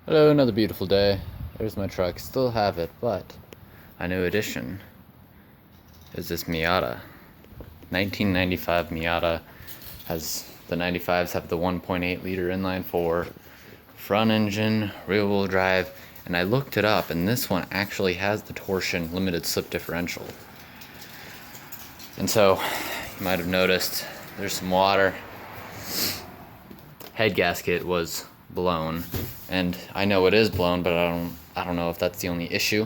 Hello, another beautiful day. There's my truck. Still have it, but a new addition is this Miata. 1995 Miata has the 95s have the 1.8 liter inline 4 front engine, rear wheel drive, and I looked it up, and this one actually has the torsion limited slip differential. And so you might have noticed there's some water. Head gasket was blown, and I know it is blown, but I don't know if that's the only issue.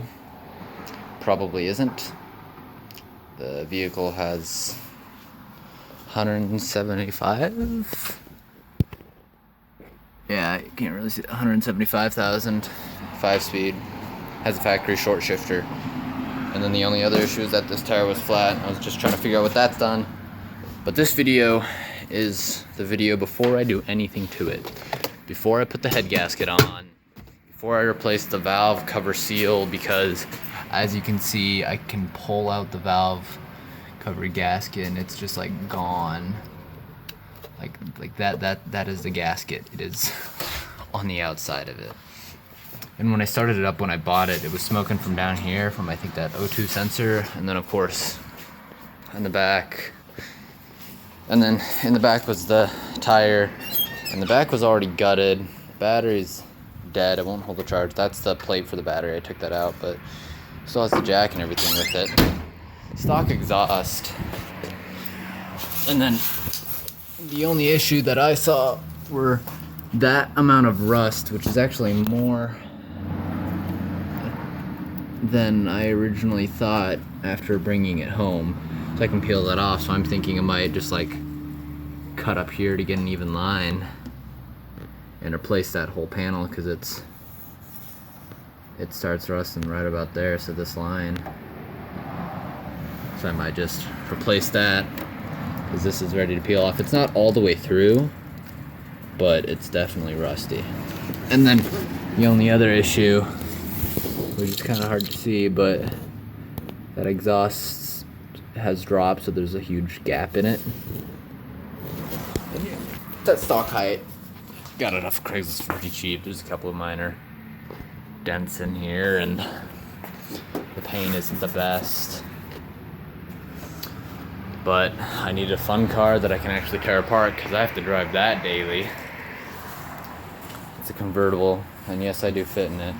Probably isn't. The vehicle has 175. Yeah, you can't really see 175,000 5-speed. Has a factory short shifter. And then the only other issue is that this tire was flat. I was just trying to figure out what that's done. But this video is the video before I do anything to it. Before I put the head gasket on, before I replace the valve cover seal, because as you can see, I can pull out the valve cover gasket and it's just like gone. Like that is the gasket. It is on the outside of it. And when I started it up, when I bought it, it was smoking from down here, from I think that O2 sensor, and then of course in the back. And then in the back was the tire, and the back was already gutted. The battery's dead, it won't hold the charge. That's the plate for the battery, I took that out, but still has the jack and everything with it. Stock exhaust. And then the only issue that I saw were that amount of rust, which is actually more than I originally thought after bringing it home. So I can peel that off, so I'm thinking I might just like cut up here to get an even line and replace that whole panel, because it starts rusting right about there, so this line. So I might just replace that, because this is ready to peel off. It's not all the way through, but it's definitely rusty. And then the only other issue, which is kind of hard to see, but that exhaust has dropped, so there's a huge gap in it. That stock height, got it off Craigslist for pretty cheap. There's a couple of minor dents in here, and the paint isn't the best. But I need a fun car that I can actually tear apart, because I have to drive that daily. It's a convertible, and yes, I do fit in it.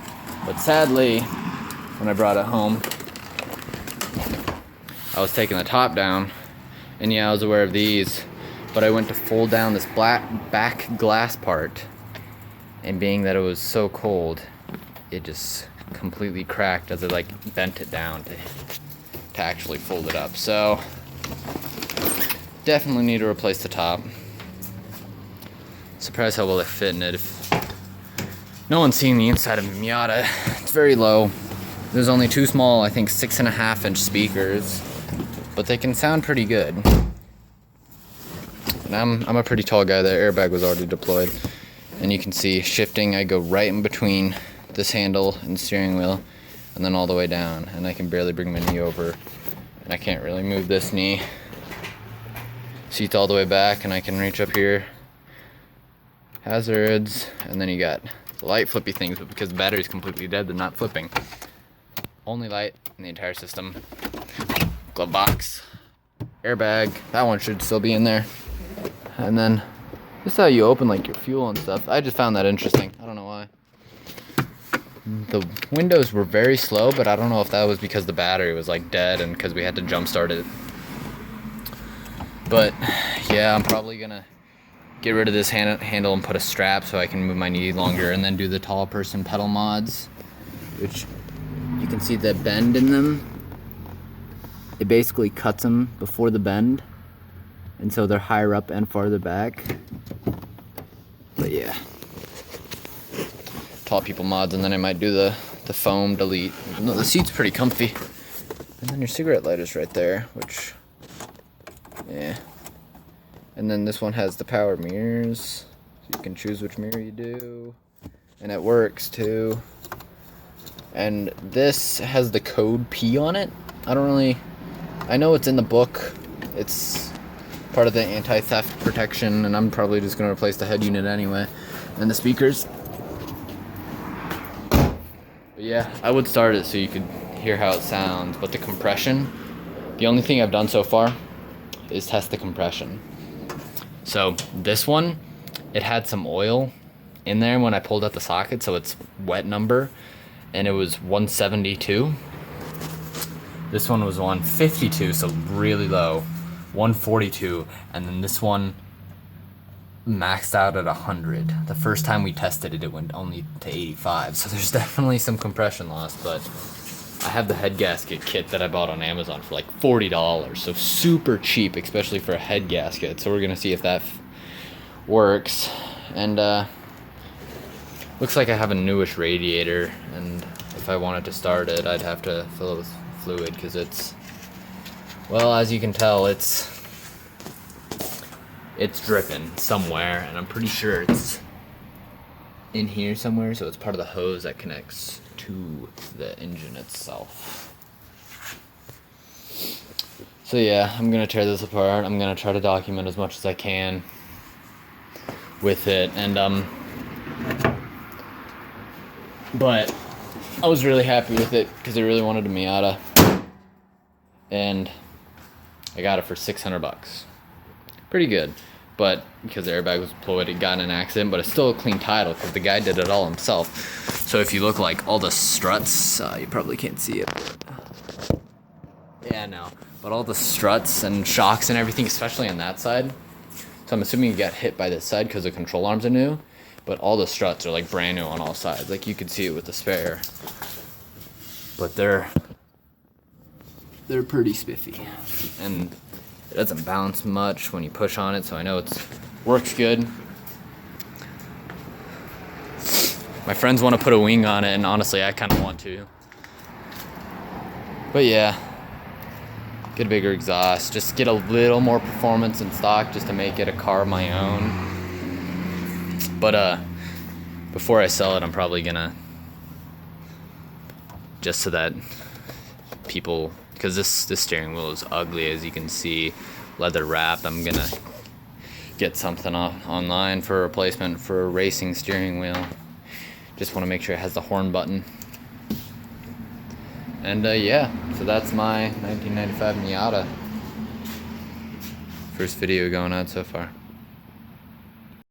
But sadly, when I brought it home, I was taking the top down, and yeah, I was aware of these, but I went to fold down this black back glass part, and being that it was so cold, it just completely cracked as I like bent it down to actually fold it up. So definitely need to replace the top. Surprised how well I fit in it. If no one's seen the inside of a Miata, it's very low. There's only two small, I think 6.5-inch speakers, but they can sound pretty good. And I'm a pretty tall guy. The airbag was already deployed, and you can see shifting, I go right in between this handle and the steering wheel, and then all the way down, and I can barely bring my knee over, and I can't really move this knee. Seat's all the way back, and I can reach up here. Hazards, and then you got the light flippy things, but because the battery's completely dead, they're not flipping. Only light in the entire system. Glove box, airbag, that one should still be in there. And then this is how you open like your fuel and stuff. I just found that interesting. I don't know why. The windows were very slow, but I don't know if that was because the battery was like dead and because we had to jump start it. But yeah, I'm probably gonna get rid of this handle and put a strap so I can move my knee longer, and then do the tall person pedal mods, which you can see the bend in them. It basically cuts them before the bend, and so they're higher up and farther back. But yeah, tall people mods, and then I might do the foam delete. No, the seat's pretty comfy. And then your cigarette lighter's right there, which, yeah. And then this one has the power mirrors, so you can choose which mirror you do, and it works too. And this has the code P on it. I know it's in the book. It's part of the anti-theft protection, and I'm probably just going to replace the head unit anyway. And the speakers, But yeah, I would start it so you could hear how it sounds. But the compression, the only thing I've done so far is test the compression. So this one, it had some oil in there when I pulled out the socket, so it's wet number, and it was 172. This one was 152, so really low, 142, and then this one maxed out at 100. The first time we tested it, it went only to 85, so there's definitely some compression loss, but I have the head gasket kit that I bought on Amazon for like $40, so super cheap, especially for a head gasket, so we're gonna see if that works. And looks like I have a newish radiator, and if I wanted to start it, I'd have to fill it with fluid, because it's, well, as you can tell, it's dripping somewhere, and I'm pretty sure it's in here somewhere, so it's part of the hose that connects to the engine itself. So yeah, I'm gonna tear this apart. I'm gonna try to document as much as I can with it, and but I was really happy with it because I really wanted a Miata, and I got it for $600. Pretty good, but because the airbag was deployed, it got in an accident, but it's still a clean title because the guy did it all himself. So if you look, like all the struts, you probably can't see it. Yeah, no, but all the struts and shocks and everything, especially on that side. So I'm assuming you got hit by this side because the control arms are new, but all the struts are like brand new on all sides. Like you could see it with the spare, but they're pretty spiffy, and it doesn't bounce much when you push on it, so I know it works good. My friends want to put a wing on it, and honestly, I kind of want to. But yeah, get a bigger exhaust, just get a little more performance in stock just to make it a car of my own. But before I sell it, I'm probably gonna, just so that people, because this steering wheel is ugly, as you can see, leather wrapped, I'm gonna get something online for a replacement for a racing steering wheel. Just want to make sure it has the horn button. And yeah, so that's my 1995 Miata. First video going out so far.